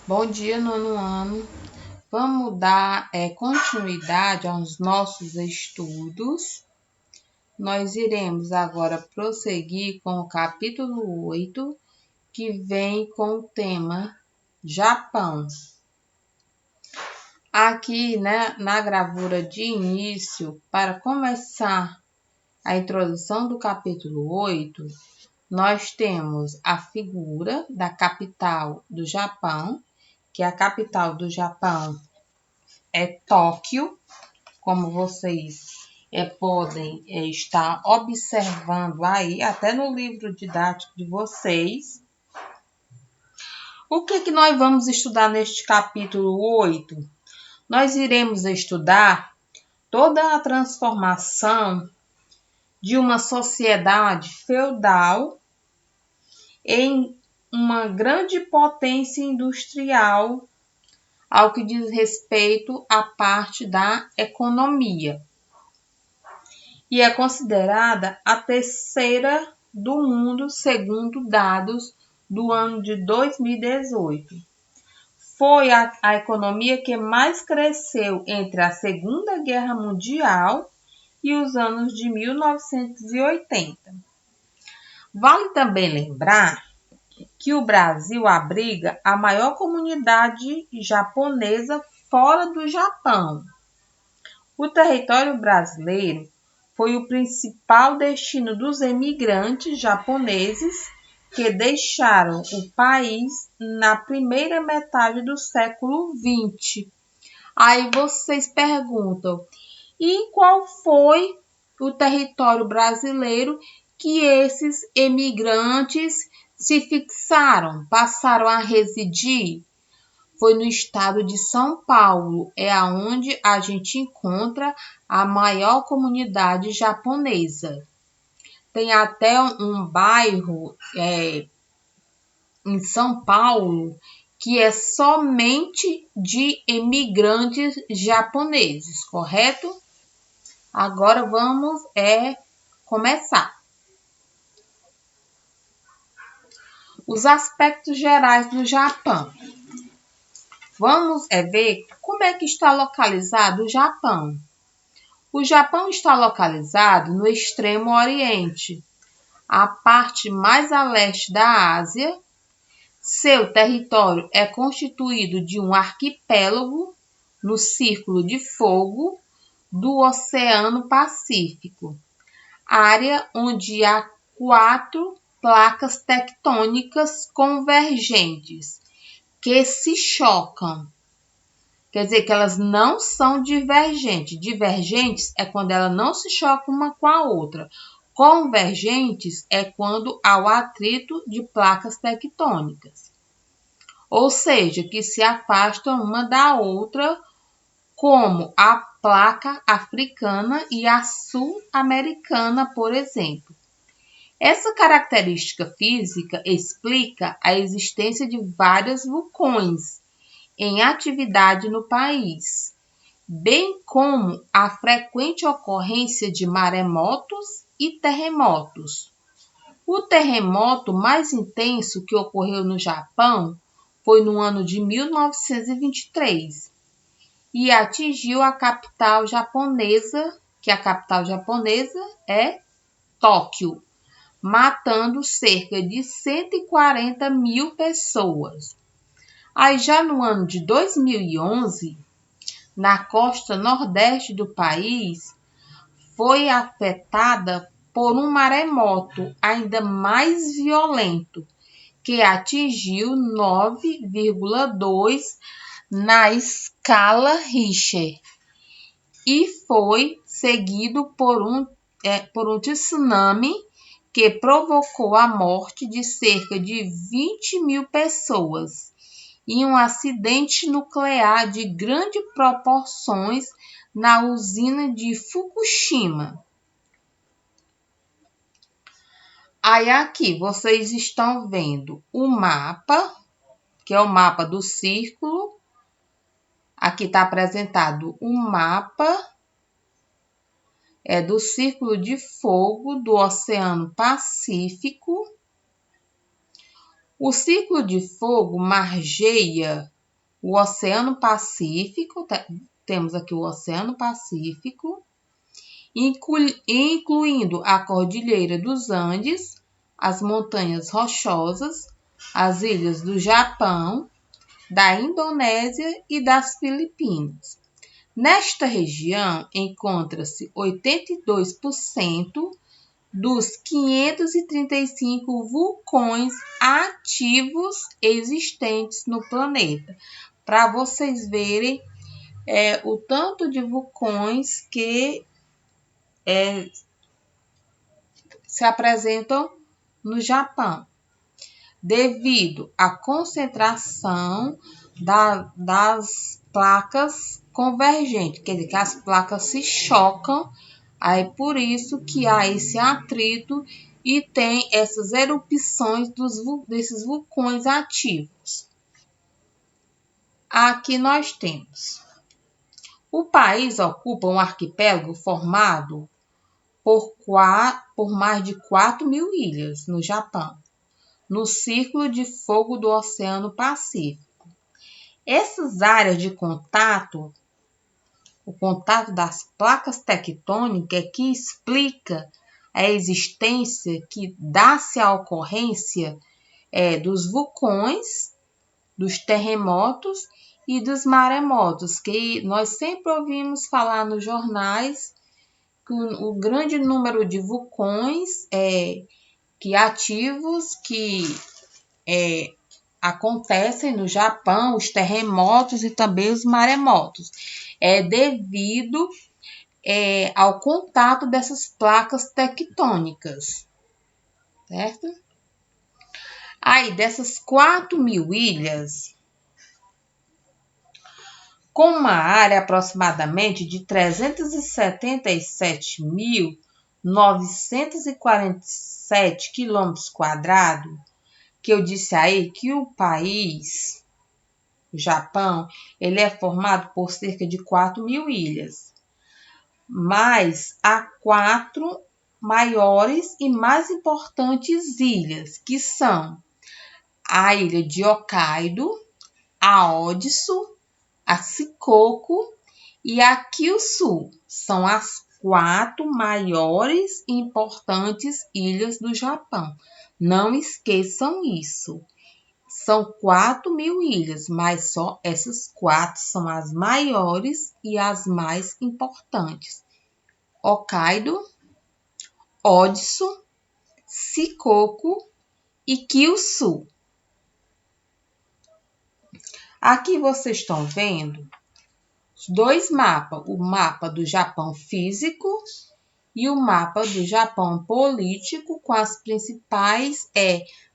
Bom dia, nono ano. Vamos dar continuidade aos nossos estudos. Nós iremos agora prosseguir com o capítulo 8, que vem com o tema Japão. Aqui, né, na gravura de início, para começar a introdução do capítulo 8, nós temos a figura da capital do Japão, que a capital do Japão é Tóquio, como vocês podem estar observando aí, até no livro didático de vocês. O que nós vamos estudar neste capítulo 8? Nós iremos estudar toda a transformação de uma sociedade feudal em uma grande potência industrial ao que diz respeito à parte da economia. E é considerada a terceira do mundo, segundo dados do ano de 2018. Foi a economia que mais cresceu entre a Segunda Guerra Mundial e os anos de 1980. Vale também lembrar que o Brasil abriga a maior comunidade japonesa fora do Japão. O território brasileiro foi o principal destino dos imigrantes japoneses que deixaram o país na primeira metade do século XX. Aí vocês perguntam, e qual foi o território brasileiro que esses imigrantes se fixaram, passaram a residir? Foi no estado de São Paulo, é aonde a gente encontra a maior comunidade japonesa. Tem até um bairro em São Paulo que é somente de imigrantes japoneses, correto? Agora vamos começar. Os aspectos gerais do Japão. Vamos ver como é que está localizado o Japão. O Japão está localizado no extremo oriente, a parte mais a leste da Ásia. Seu território é constituído de um arquipélago no Círculo de Fogo do Oceano Pacífico, área onde há 4 placas tectônicas convergentes que se chocam. Quer dizer que elas não são divergentes. Divergentes é quando ela não se choca uma com a outra. Convergentes é quando há o atrito de placas tectônicas. Ou seja, que se afastam uma da outra, como a placa africana e a sul-americana, por exemplo. Essa característica física explica a existência de vários vulcões em atividade no país, bem como a frequente ocorrência de maremotos e terremotos. O terremoto mais intenso que ocorreu no Japão foi no ano de 1923 e atingiu a capital japonesa, que a capital japonesa é Tóquio, matando cerca de 140 mil pessoas. Aí já no ano de 2011, na costa nordeste do país, foi afetada por um maremoto ainda mais violento, que atingiu 9,2 na escala Richter e foi seguido por um tsunami que provocou a morte de cerca de 20 mil pessoas e um acidente nuclear de grandes proporções na usina de Fukushima. Aí aqui vocês estão vendo o mapa, que é o mapa do círculo. Aqui está apresentado o mapa do Círculo de Fogo do Oceano Pacífico. O Círculo de Fogo margeia o Oceano Pacífico, temos aqui o Oceano Pacífico, incluindo a Cordilheira dos Andes, as Montanhas Rochosas, as ilhas do Japão, da Indonésia e das Filipinas. Nesta região encontra-se 82% dos 535 vulcões ativos existentes no planeta. Para vocês verem o tanto de vulcões que se apresentam no Japão, devido à concentração das placas convergentes, quer dizer, que as placas se chocam, aí por isso que há esse atrito e tem essas erupções desses vulcões ativos. Aqui nós temos. O país ocupa um arquipélago formado por mais de 4.000 ilhas no Japão, no Círculo de Fogo do Oceano Pacífico. Essas áreas de contato, o contato das placas tectônicas, que explica a existência, que dá-se a ocorrência dos vulcões, dos terremotos e dos maremotos, que nós sempre ouvimos falar nos jornais, que o grande número de vulcões ativos que acontecem no Japão, os terremotos e também os maremotos, devido ao contato dessas placas tectônicas, certo? Aí, dessas 4.000 ilhas, com uma área aproximadamente de 377.947 quilômetros quadrados, que eu disse aí que o país, o Japão, ele é formado por cerca de 4.000 ilhas, mas há 4 maiores e mais importantes ilhas, que são a ilha de Hokkaido, a Odissu, a Shikoku e a Kyushu. São as 4 maiores e importantes ilhas do Japão. Não esqueçam isso. São 4.000 ilhas, mas só essas 4 são as maiores e as mais importantes. Hokkaido, Odissu, Shikoku e Kyushu. Aqui vocês estão vendo os 2 mapas, o mapa do Japão físico e o mapa do Japão político, com as principais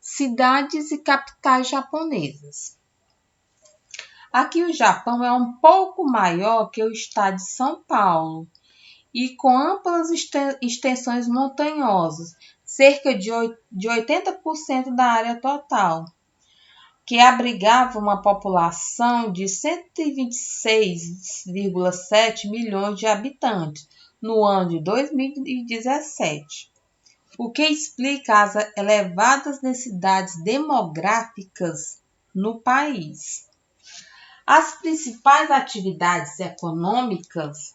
cidades e capitais japonesas. Aqui o Japão é um pouco maior que o estado de São Paulo e com amplas extensões montanhosas, cerca de 80% da área total, que abrigava uma população de 126,7 milhões de habitantes no ano de 2017, o que explica as elevadas necessidades demográficas no país. As principais atividades econômicas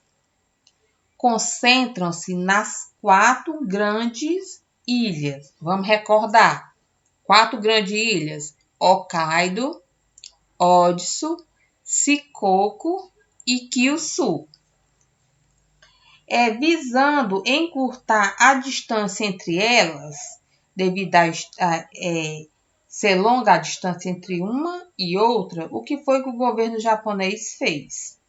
concentram-se nas 4 grandes ilhas. Vamos recordar: 4 grandes ilhas: Hokkaido, Odissu, Shikoku e Kyushu. Visando encurtar a distância entre elas, devido a ser longa a distância entre uma e outra, o que foi que o governo japonês fez?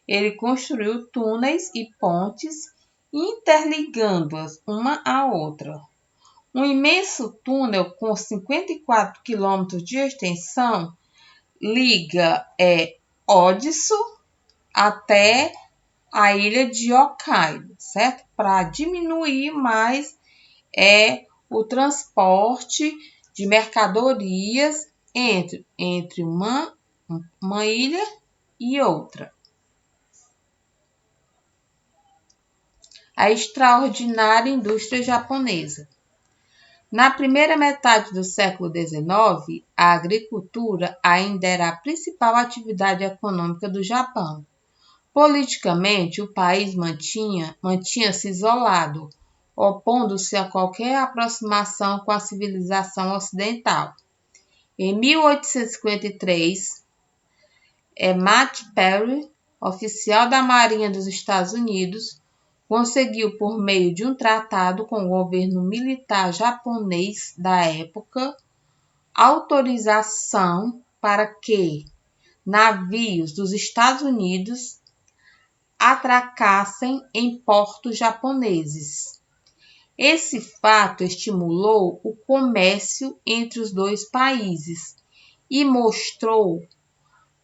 Ele construiu túneis e pontes interligando-as uma à outra. Um imenso túnel com 54 quilômetros de extensão liga Odissu até a ilha de Hokkaido, certo? Para diminuir mais o transporte de mercadorias entre uma ilha e outra. A extraordinária indústria japonesa. Na primeira metade do século XIX, a agricultura ainda era a principal atividade econômica do Japão. Politicamente, o país mantinha-se isolado, opondo-se a qualquer aproximação com a civilização ocidental. Em 1853, Matthew Perry, oficial da Marinha dos Estados Unidos, conseguiu, por meio de um tratado com o governo militar japonês da época, autorização para que navios dos Estados Unidos atracassem em portos japoneses. Esse fato estimulou o comércio entre os dois países e mostrou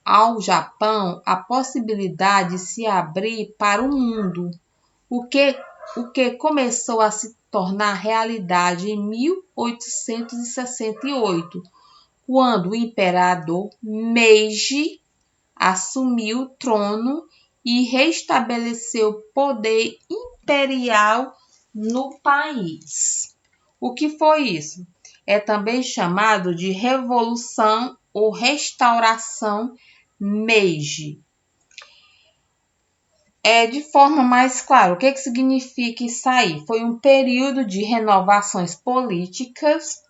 ao Japão a possibilidade de se abrir para o mundo, o que começou a se tornar realidade em 1868, quando o imperador Meiji assumiu o trono e restabeleceu o poder imperial no país. O que foi isso? É também chamado de Revolução ou Restauração Meiji. De forma mais clara, o que significa isso aí? Foi um período de renovações políticas,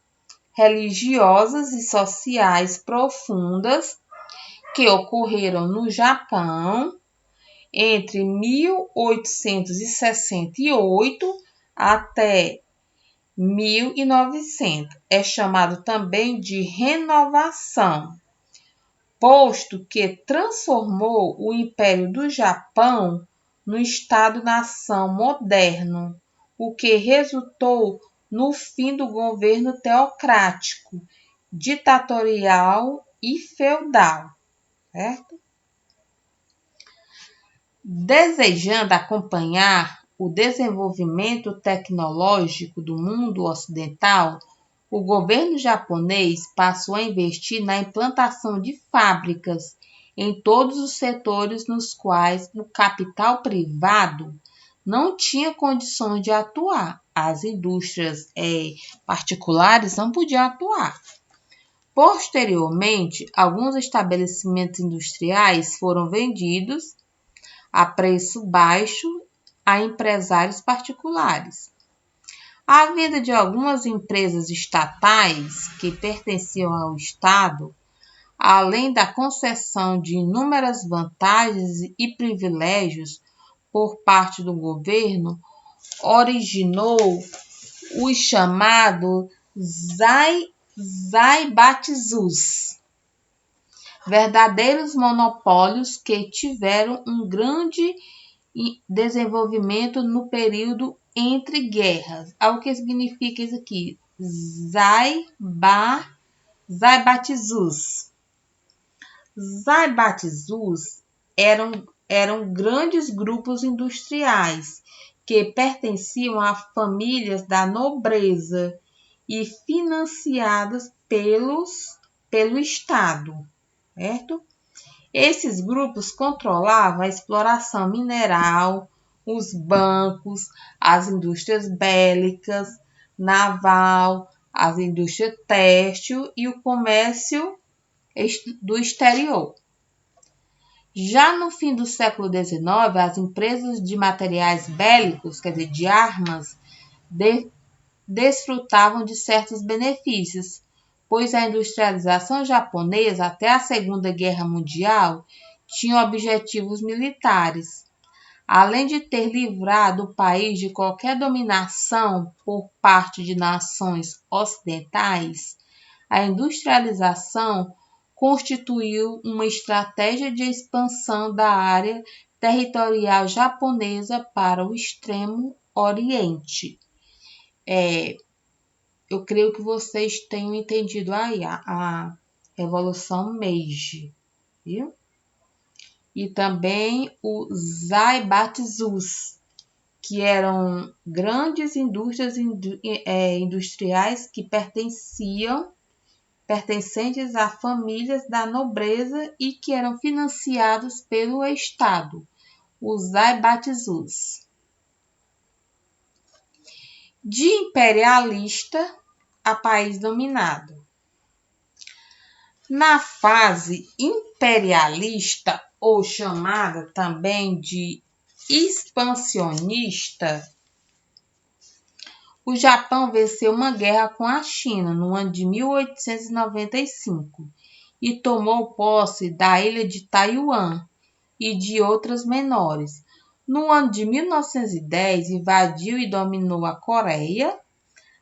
religiosas e sociais profundas que ocorreram no Japão entre 1868 até 1900. É chamado também de renovação, posto que transformou o Império do Japão no Estado-nação moderno, o que resultou no fim do governo teocrático, ditatorial e feudal, certo? Desejando acompanhar o desenvolvimento tecnológico do mundo ocidental, o governo japonês passou a investir na implantação de fábricas em todos os setores nos quais o capital privado não tinha condições de atuar. As indústrias particulares não podiam atuar. Posteriormente, alguns estabelecimentos industriais foram vendidos a preço baixo a empresários particulares. A venda de algumas empresas estatais que pertenciam ao Estado, além da concessão de inúmeras vantagens e privilégios por parte do governo, originou os chamados zaibatsus, verdadeiros monopólios que tiveram um grande desenvolvimento no período entre guerras. O que significa isso aqui? Zaibatsus. Zaibatsus eram grandes grupos industriais que pertenciam a famílias da nobreza e financiadas pelo Estado, certo? Esses grupos controlavam a exploração mineral, os bancos, as indústrias bélicas, naval, as indústrias têxtil e o comércio do exterior. Já no fim do século XIX, as empresas de materiais bélicos, quer dizer, de armas, desfrutavam de certos benefícios, pois a industrialização japonesa até a Segunda Guerra Mundial tinha objetivos militares. Além de ter livrado o país de qualquer dominação por parte de nações ocidentais, a industrialização constituiu uma estratégia de expansão da área territorial japonesa para o Extremo Oriente. Eu creio que vocês tenham entendido aí a Revolução Meiji, viu? E também o Zaibatsus, que eram grandes indústrias industriais que pertencentes a famílias da nobreza e que eram financiados pelo Estado, o Zaibatsus. De imperialista a país dominado. Na fase imperialista, ou chamada também de expansionista, o Japão venceu uma guerra com a China no ano de 1895 e tomou posse da ilha de Taiwan e de outras menores. No ano de 1910, invadiu e dominou a Coreia.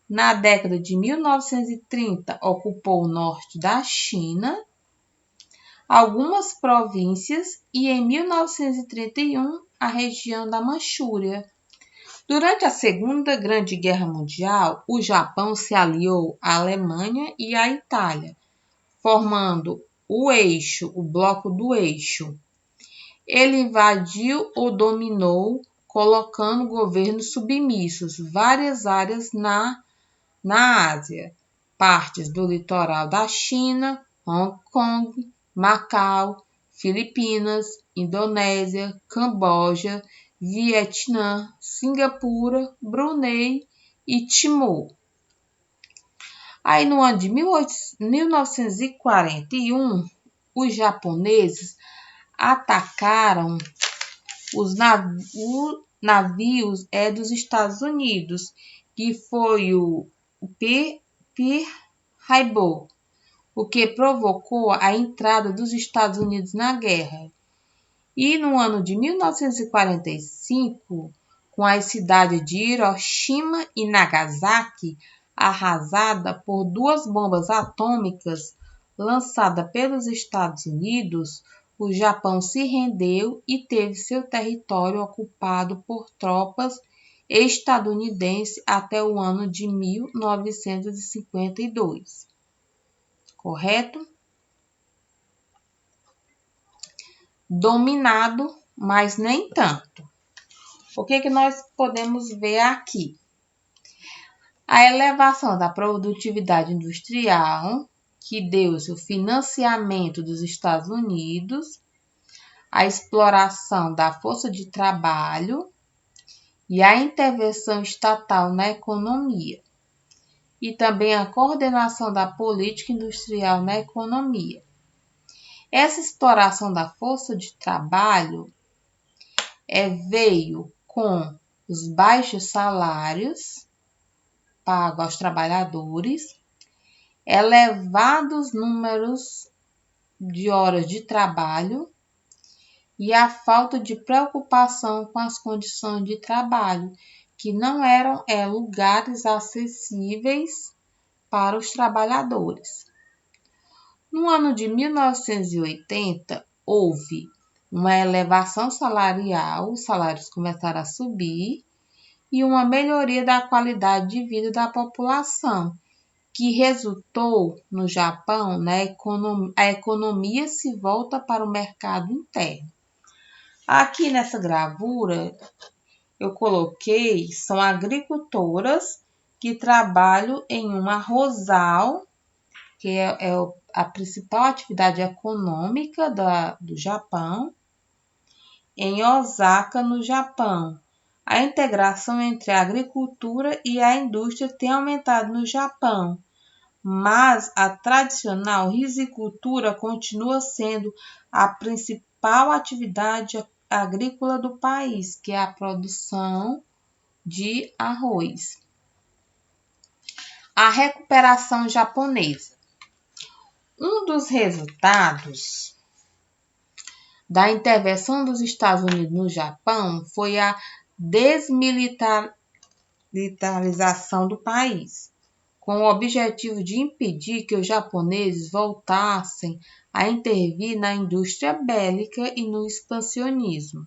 Na década de 1930, ocupou o norte da China, algumas províncias e, em 1931, a região da Manchúria. Durante a Segunda Grande Guerra Mundial, o Japão se aliou à Alemanha e à Itália, formando o Bloco do Eixo. Ele invadiu ou dominou, colocando governos submissos, várias áreas na Ásia, partes do litoral da China, Hong Kong, Macau, Filipinas, Indonésia, Camboja, Vietnã, Singapura, Brunei e Timor. Aí no ano de 1941, os japoneses atacaram os navios dos Estados Unidos, que foi o Pearl Harbor, o que provocou a entrada dos Estados Unidos na guerra. E no ano de 1945, com as cidades de Hiroshima e Nagasaki arrasada por 2 bombas atômicas lançadas pelos Estados Unidos, o Japão se rendeu e teve seu território ocupado por tropas estadunidenses até o ano de 1952. Correto? Dominado, mas nem tanto. O que nós podemos ver aqui? A elevação da produtividade industrial, que deu-se o financiamento dos Estados Unidos, a exploração da força de trabalho e a intervenção estatal na economia, e também a coordenação da política industrial na economia. Essa exploração da força de trabalho veio com os baixos salários pagos aos trabalhadores, elevados números de horas de trabalho e a falta de preocupação com as condições de trabalho, que não eram lugares acessíveis para os trabalhadores. No ano de 1980, houve uma elevação salarial, os salários começaram a subir, e uma melhoria da qualidade de vida da população, que resultou no Japão, a economia se volta para o mercado interno. Aqui nessa gravura, eu coloquei, são agricultoras que trabalham em um arrozal, que é a principal atividade econômica do Japão, em Osaka, no Japão. A integração entre a agricultura e a indústria tem aumentado no Japão, mas a tradicional rizicultura continua sendo a principal atividade agrícola do país, que é a produção de arroz. A recuperação japonesa. Um dos resultados da intervenção dos Estados Unidos no Japão foi a desmilitarização do país, com o objetivo de impedir que os japoneses voltassem a intervir na indústria bélica e no expansionismo.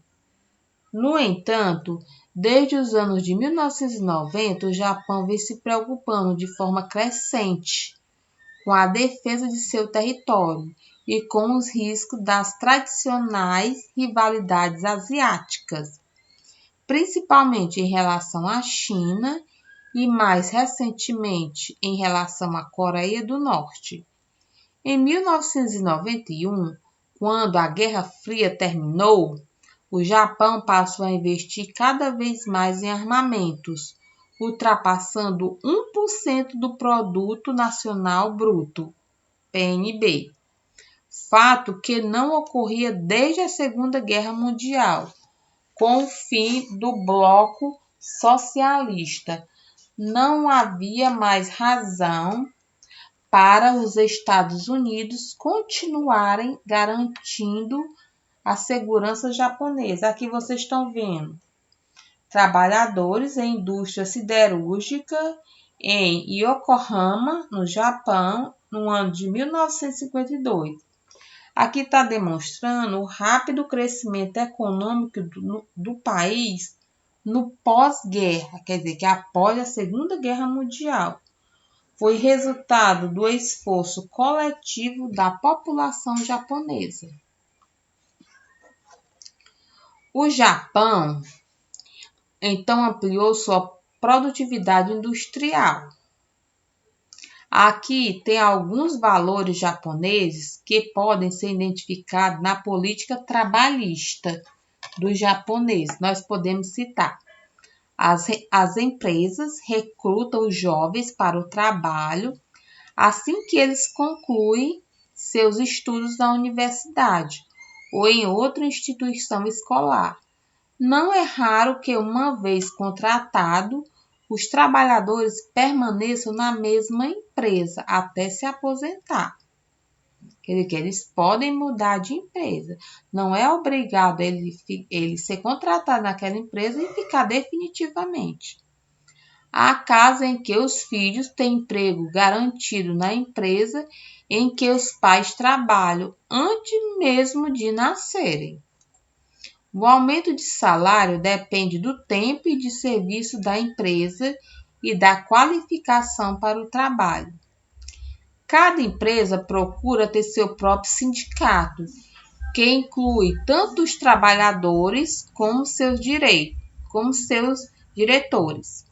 No entanto, desde os anos de 1990, o Japão vem se preocupando de forma crescente com a defesa de seu território e com os riscos das tradicionais rivalidades asiáticas, principalmente em relação à China e, mais recentemente, em relação à Coreia do Norte. Em 1991, quando a Guerra Fria terminou, o Japão passou a investir cada vez mais em armamentos, ultrapassando 1% do Produto Nacional Bruto, PNB. Fato que não ocorria desde a Segunda Guerra Mundial, com o fim do bloco socialista. Não havia mais razão para os Estados Unidos continuarem garantindo a segurança japonesa. Aqui vocês estão vendo trabalhadores em indústria siderúrgica em Yokohama, no Japão, no ano de 1952. Aqui está demonstrando o rápido crescimento econômico do país no pós-guerra, quer dizer, que após a Segunda Guerra Mundial. Foi resultado do esforço coletivo da população japonesa. O Japão, então, ampliou sua produtividade industrial. Aqui tem alguns valores japoneses que podem ser identificados na política trabalhista dos japoneses. Nós podemos citar: as empresas recrutam os jovens para o trabalho assim que eles concluem seus estudos na universidade ou em outra instituição escolar. Não é raro que, uma vez contratado, os trabalhadores permaneçam na mesma empresa até se aposentar. Quer dizer que eles podem mudar de empresa. Não é obrigado ele ser contratado naquela empresa e ficar definitivamente. Há casos em que os filhos têm emprego garantido na empresa em que os pais trabalham antes mesmo de nascerem. O aumento de salário depende do tempo e de serviço da empresa e da qualificação para o trabalho. Cada empresa procura ter seu próprio sindicato, que inclui tanto os trabalhadores como seus diretores.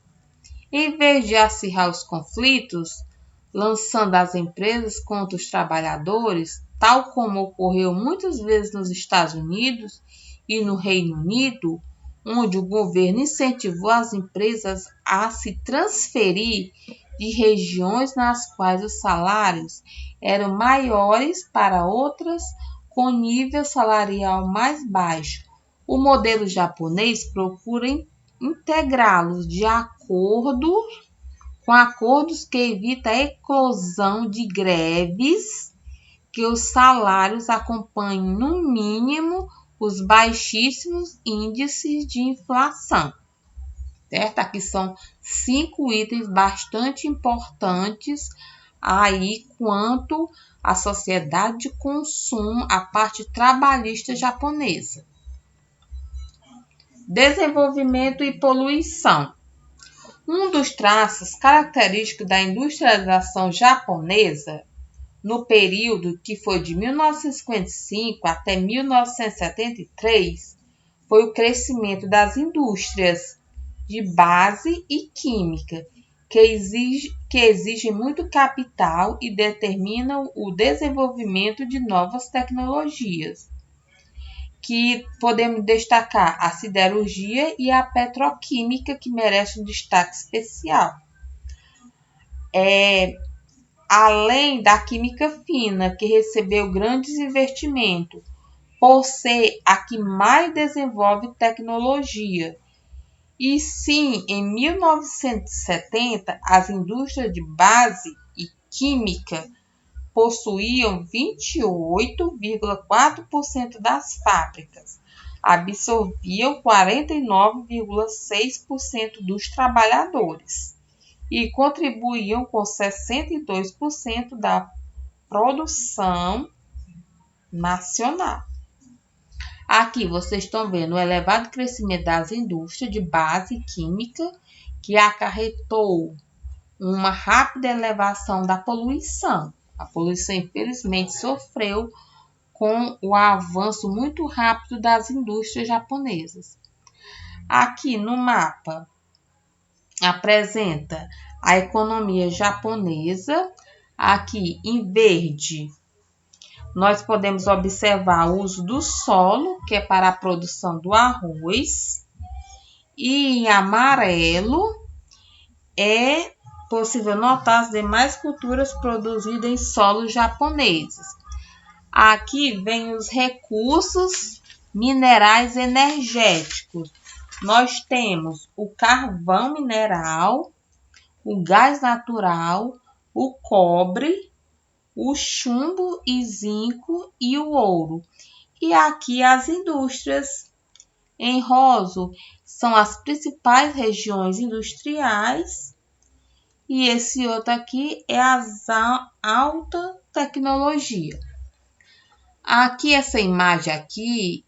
Em vez de acirrar os conflitos, lançando as empresas contra os trabalhadores, tal como ocorreu muitas vezes nos Estados Unidos e no Reino Unido, onde o governo incentivou as empresas a se transferir de regiões nas quais os salários eram maiores para outras com nível salarial mais baixo. O modelo japonês procura integrá-los de acordo com acordos que evitam a eclosão de greves, que os salários acompanhem no mínimo os baixíssimos índices de inflação. Certo? Aqui são 5 itens bastante importantes aí quanto à sociedade de consumo, a parte trabalhista japonesa. Desenvolvimento e poluição. Um dos traços característicos da industrialização japonesa no período que foi de 1955 até 1973 foi o crescimento das indústrias de base e química, que exigem muito capital e determinam o desenvolvimento de novas tecnologias, que podemos destacar a siderurgia e a petroquímica, que merecem um destaque especial. Além da química fina, que recebeu grandes investimentos, por ser a que mais desenvolve tecnologia. E sim, em 1970, as indústrias de base e química possuíam 28,4% das fábricas, absorviam 49,6% dos trabalhadores e contribuíam com 62% da produção nacional. Aqui vocês estão vendo o elevado crescimento das indústrias de base química, que acarretou uma rápida elevação da poluição. A poluição, infelizmente, sofreu com o avanço muito rápido das indústrias japonesas. Aqui no mapa apresenta a economia japonesa. Aqui em verde nós podemos observar o uso do solo, que é para a produção do arroz, e em amarelo é possível notar as demais culturas produzidas em solos japoneses. Aqui vem os recursos minerais energéticos. Nós temos o carvão mineral, o gás natural, o cobre, o chumbo e zinco e o ouro. E aqui as indústrias. Em rosa são as principais regiões industriais. E esse outro aqui é a alta tecnologia. Aqui, essa imagem aqui,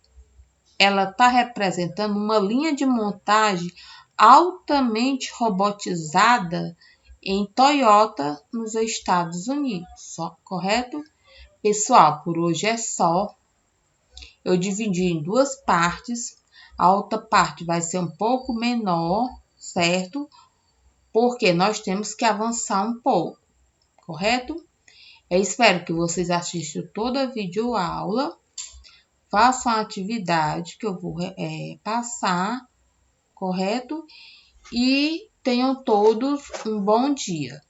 ela está representando uma linha de montagem altamente robotizada em Toyota, nos Estados Unidos, correto? Pessoal, por hoje é só. Eu dividi em duas partes. A outra parte vai ser um pouco menor, certo? Porque nós temos que avançar um pouco, correto? Eu espero que vocês assistam toda a videoaula, façam a atividade que eu vou passar, correto? E tenham todos um bom dia.